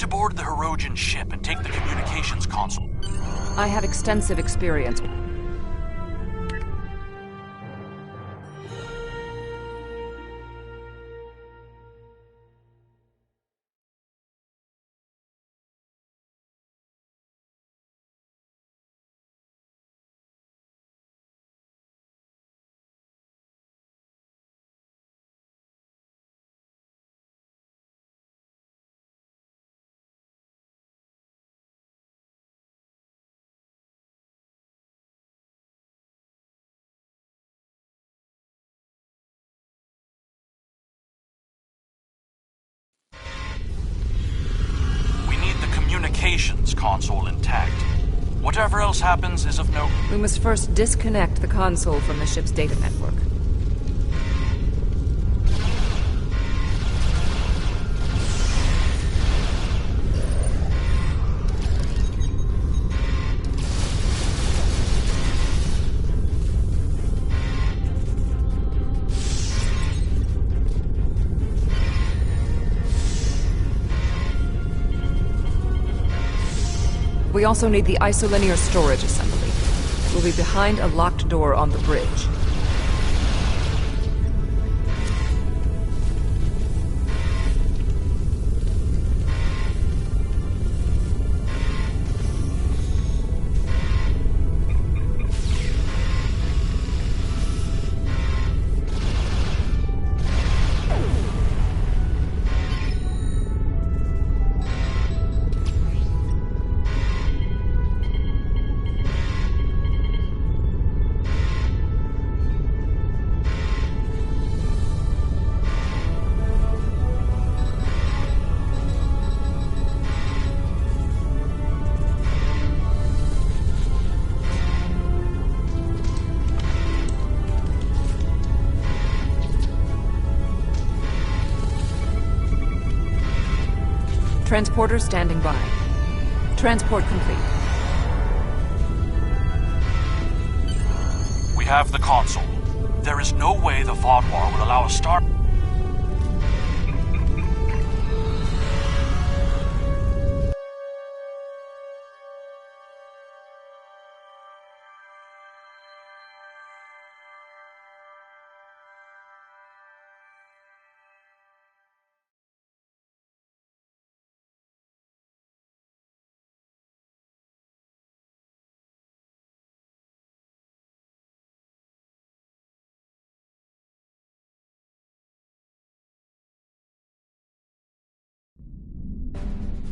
Board the Hirogen ship and take the communications console. I have extensive experience. Communications console intact. Whatever else happens is of no... We must first disconnect the console from the ship's data network. We also need the isolinear storage assembly. We'll be behind a locked door on the bridge. Transporter standing by. Transport complete. We have the console. There is no way the Vodwar will allow a star...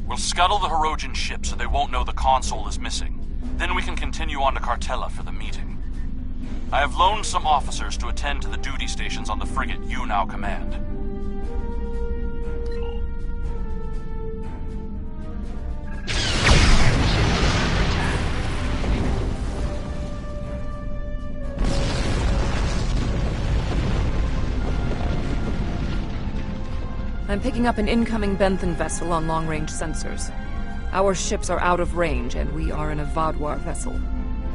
We'll scuttle the Hirogen ship so they won't know the console is missing. Then we can continue on to Cartella for the meeting. I have loaned some officers to attend to the duty stations on the frigate you now command. I'm picking up an incoming Benthen vessel on long-range sensors. Our ships are out of range, and we are in a Vodwar vessel.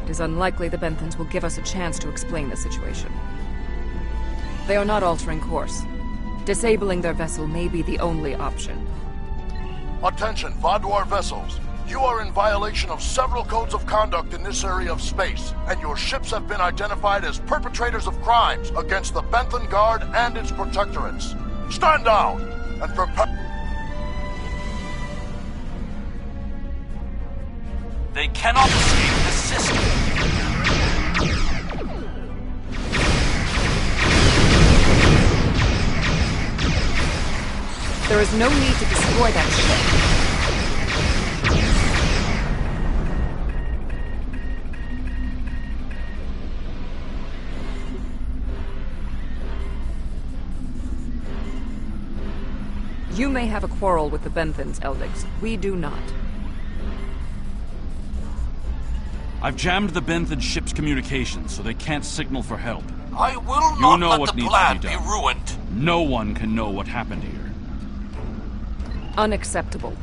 It is unlikely the Benthens will give us a chance to explain the situation. They are not altering course. Disabling their vessel may be the only option. Attention, Vodwar vessels. You are in violation of several codes of conduct in this area of space, and your ships have been identified as perpetrators of crimes against the Benthen Guard and its protectorates. Stand down! And prepare... They cannot escape the system. There is no need to destroy that ship. You may have a quarrel with the Benthens, Eldix. We do not. I've jammed the Benthen ship's communications so they can't signal for help. I will not let the plan be done. ruined. No one can know what happened here. Unacceptable.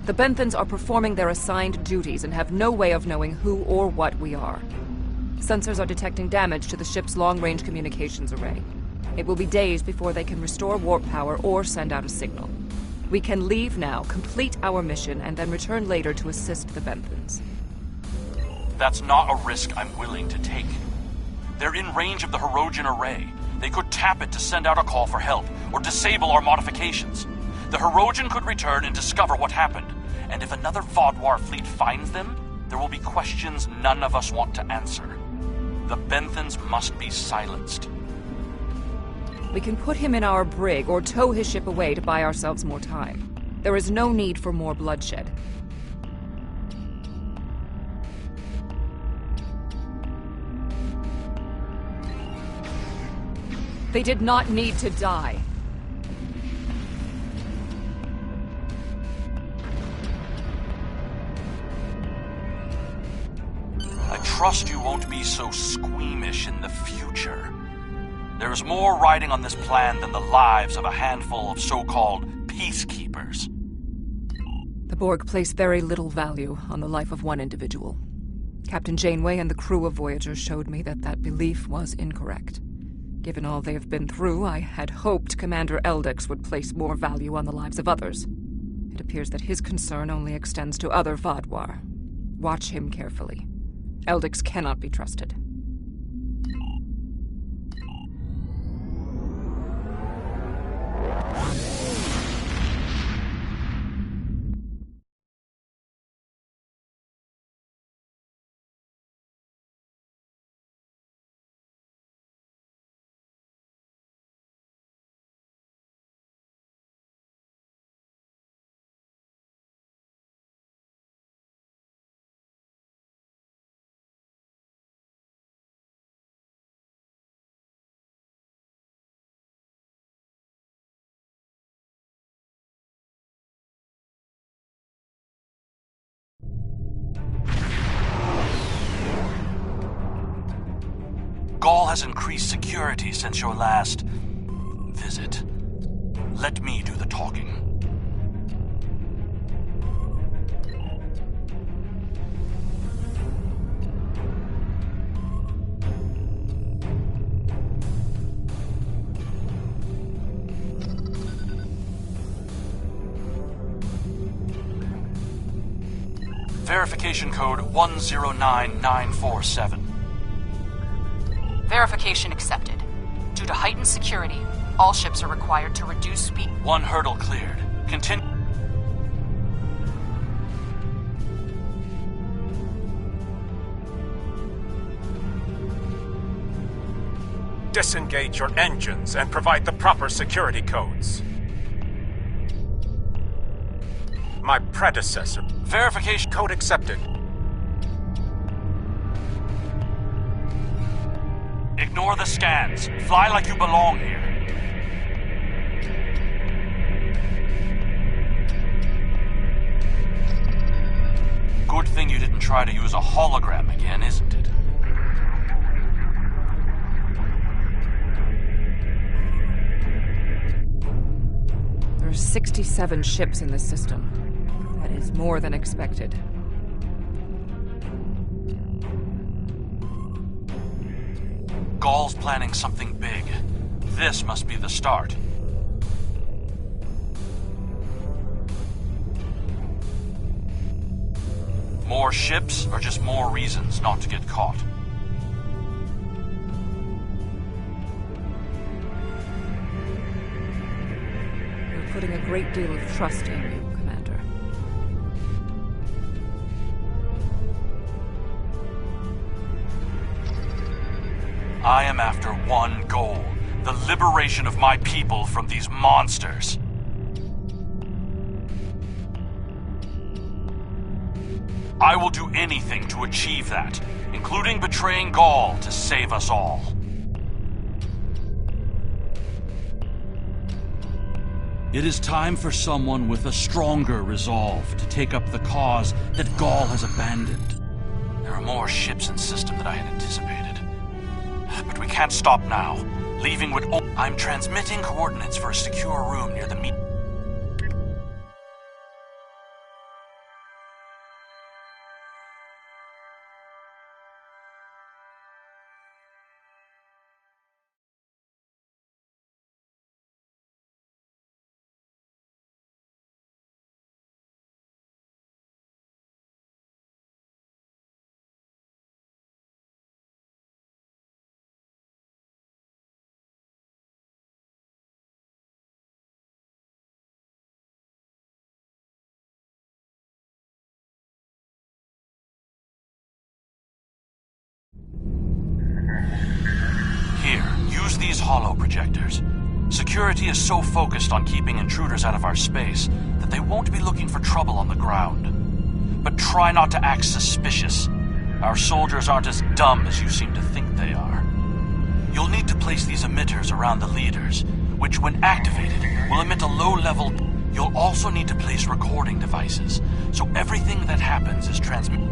The Benthens are performing their assigned duties and have no way of knowing who or what we are. Sensors are detecting damage to the ship's long-range communications array. It will be days before they can restore warp power or send out a signal. We can leave now, complete our mission, and then return later to assist the Benthens. That's not a risk I'm willing to take. They're in range of the Hirogen array. They could tap it to send out a call for help, or disable our modifications. The Hirogen could return and discover what happened. And if another Vodwar fleet finds them, there will be questions none of us want to answer. The Benthens must be silenced. We can put him in our brig or tow his ship away to buy ourselves more time. There is no need for more bloodshed. They did not need to die. I trust you won't be so squeamish in the future. There is more riding on this plan than the lives of a handful of so-called peacekeepers. The Borg place very little value on the life of one individual. Captain Janeway and the crew of Voyager showed me that that belief was incorrect. Given all they have been through, I had hoped Commander Eldix would place more value on the lives of others. It appears that his concern only extends to other Vodwar. Watch him carefully. Eldix cannot be trusted. Gaul has increased security since your last visit. Let me do the talking. Verification code 109947. Verification accepted. Due to heightened security, all ships are required to reduce speed. One hurdle cleared. Continue. Disengage your engines and provide the proper security codes. My predecessor. Verification code accepted. Ignore the scans. Fly like you belong here. Good thing you didn't try to use a hologram again, isn't it? There's 67 ships in this system. That is more than expected. Gaul's planning something big. This must be the start. More ships, or just more reasons not to get caught? We're putting a great deal of trust in you, Commander. I am after one goal: the liberation of my people from these monsters. I will do anything to achieve that, including betraying Gaul to save us all. It is time for someone with a stronger resolve to take up the cause that Gaul has abandoned. There are more ships in system than I had anticipated. But we can't stop now. Leaving would... I'm transmitting coordinates for a secure room near the meet... Here, use these holo projectors. Security is so focused on keeping intruders out of our space that they won't be looking for trouble on the ground. But try not to act suspicious. Our soldiers aren't as dumb as you seem to think they are. You'll need to place these emitters around the leaders, which when activated will emit a low-level... You'll also need to place recording devices, so everything that happens is transmitted.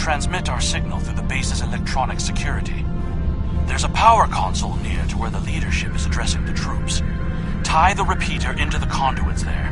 transmit our signal through the base's electronic security. There's a power console near to where the leadership is addressing the troops. Tie the repeater into the conduits there.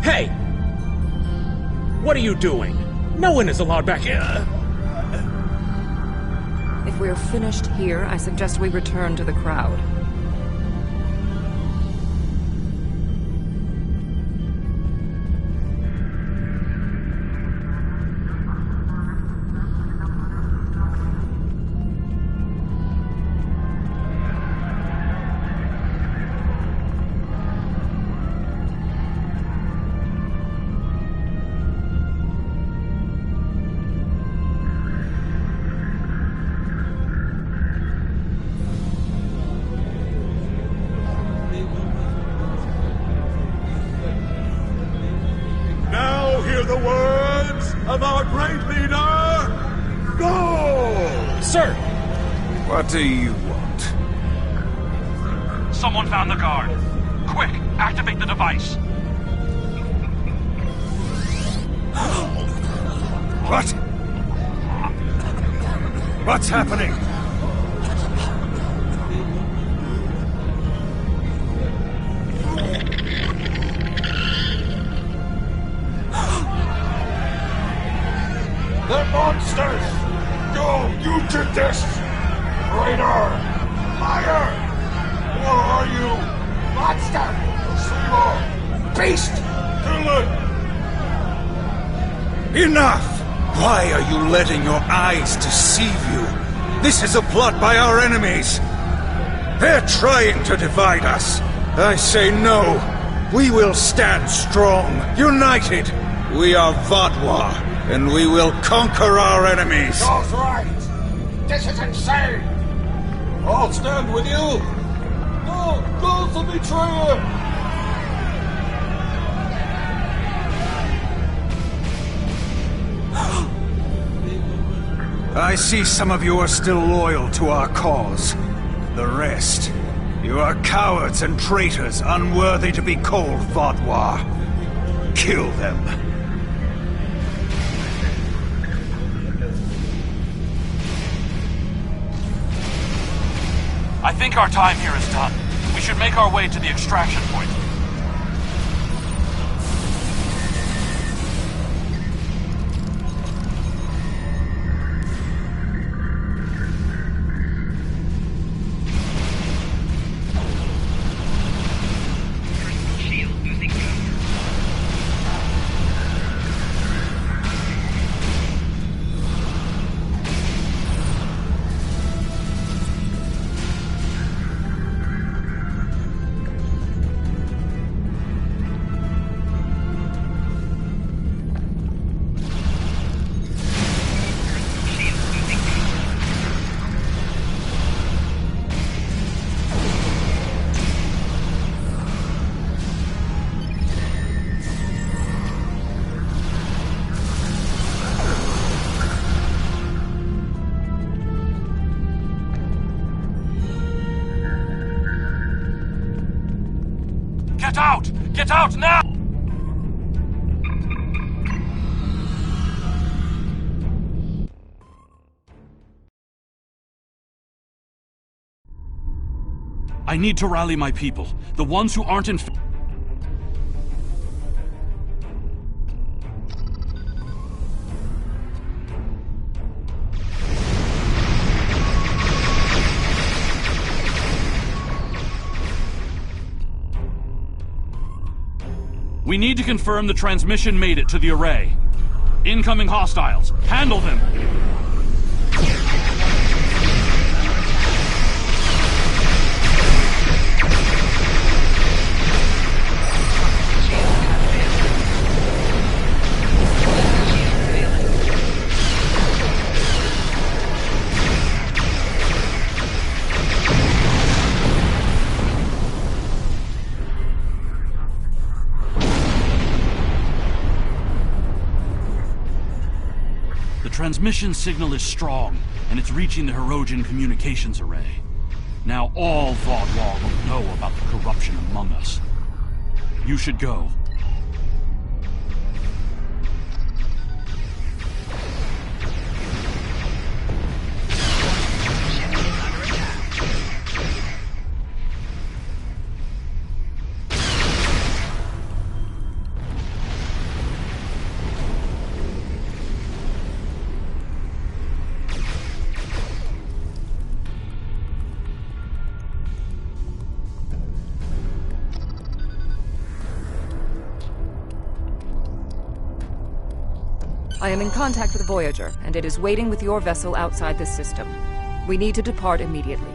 Hey! What are you doing? No one is allowed back here. If we're finished here, I suggest we return to the crowd. The words of our great leader, go! Sir! What do you want? Someone found the guard. Quick, activate the device. What? What's happening? They're monsters! Go! You did this! Traitor! Liar! Who are you? Monster! Swallow! Beast! Kill it! Enough! Why are you letting your eyes deceive you? This is a plot by our enemies. They're trying to divide us. I say no. We will stand strong, united. We are Vodwar. And we will conquer our enemies! That's right! This is insane! I'll stand with you! No! Go, the betrayer! I see some of you are still loyal to our cause. The rest, you are cowards and traitors unworthy to be called Vodwar. Kill them. I think our time here is done. We should make our way to the extraction point. Get out! Get out now! I need to rally my people. The ones who aren't in... We need to confirm the transmission made it to the array. Incoming hostiles. Handle them! transmission signal is strong, and it's reaching the Hirogen communications array. Now all Vaudwar will know about the corruption among us. You should go. I am in contact with Voyager, and it is waiting with your vessel outside this system. We need to depart immediately.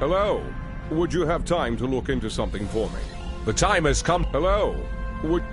Hello. Would you have time to look into something for me? The time has come. Hello. Would...